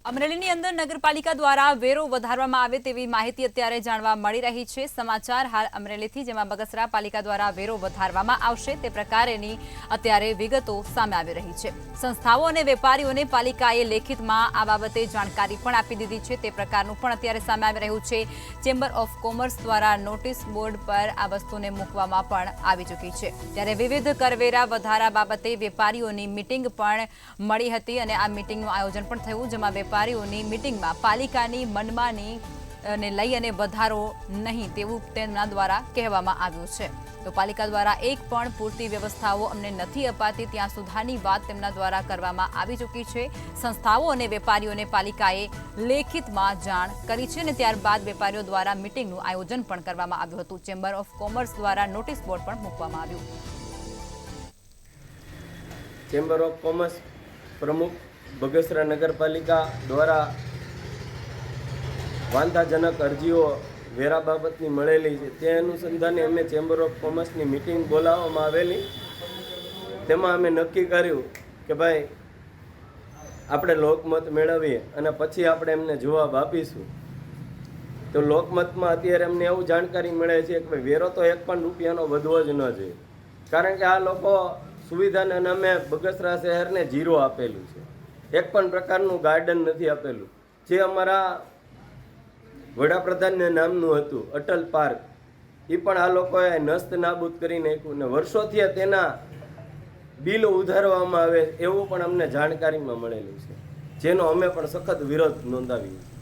અમરેલીની અંદર નગરપાલિકા દ્વારા વેરો વધારવામાં આવે તેવી માહિતી અત્યારે જાણવા મળી રહી છે। સમાચાર હાલ અમરેલીથી, જેમાં બગસરા પાલિકા દ્વારા વેરો વધારવામાં આવશે તે પ્રકારેની અત્યારે વિગતો સામે આવી રહી છે। સંસ્થાઓ અને વેપારીઓને પાલિકાએ લેખિતમાં આ બાબતે જાણકારી પણ આપી દીધી છે તે પ્રકારનું પણ અત્યારે સામે આવી રહ્યું છે। ચેમ્બર ઓફ કોમર્સ દ્વારા નોટિસ બોર્ડ પર આ વસ્તુને મૂકવામાં પણ આવી ચૂકી છે। ત્યારે વિવિધ કરવેરા વધારા બાબતે વેપારીઓની મીટિંગ પણ મળી હતી અને આ મીટિંગનું આયોજન પણ થયું, જેમાં વેપારીઓની મીટિંગમાં પાલિકાની મનમાની ને લઈ અને વધારો નહીં તેવું તેમના દ્વારા કહેવામાં આવ્યું છે। તો પાલિકા દ્વારા એક પણ પૂરતી વ્યવસ્થાઓ અમને નથી અપાતી ત્યાં સુધારની વાત તેમના દ્વારા કરવામાં આવી ચૂકી છે। સંસ્થાઓ અને વેપારીઓને પાલિકાએ લેખિતમાં જાણ કરી છે અને ત્યારબાદ વેપારીઓ દ્વારા મીટિંગનું આયોજન પણ કરવામાં આવ્યું હતું। ચેમ્બર ઓફ કોમર્સ દ્વારા નોટિસ બોર્ડ પણ મૂકવામાં આવ્યું। ચેમ્બર ઓફ કોમર્સ પ્રમુખ બગસરા નગરપાલિકા દ્વારા વાંધાજનક અરજીઓ વેરા બાબતની મળેલી છે, તે અનુસંધાને અમે ચેમ્બર ઓફ કોમર્સની મિટિંગ બોલાવવામાં આવેલી। તેમાં અમે નક્કી કર્યું કે ભાઈ આપણે લોકમત મેળવીએ અને પછી આપણે એમને જવાબ આપીશું। તો લોકમતમાં અત્યારે અમને એવું જાણકારી મળે છે કે વેરો તો 1 પણ રૂપિયાનો વધવો જ ન જોઈએ, કારણ કે આ લોકો સુવિધાને અમે બગસરા શહેરને 0 આપેલું છે। 1 પણ પ્રકારનું ગાર્ડન નથી આપેલું। જે અમારા વડાપ્રધાનને નામનું હતું અટલ પાર્ક, એ પણ આ લોકોએ નસ્ત નાબૂદ કરી નાખ્યું ને વર્ષોથી તેના બિલ ઉધારવામાં આવે એવું પણ અમને જાણકારીમાં મળેલું છે, જેનો અમે પણ સખત વિરોધ નોંધાવ્યો છે।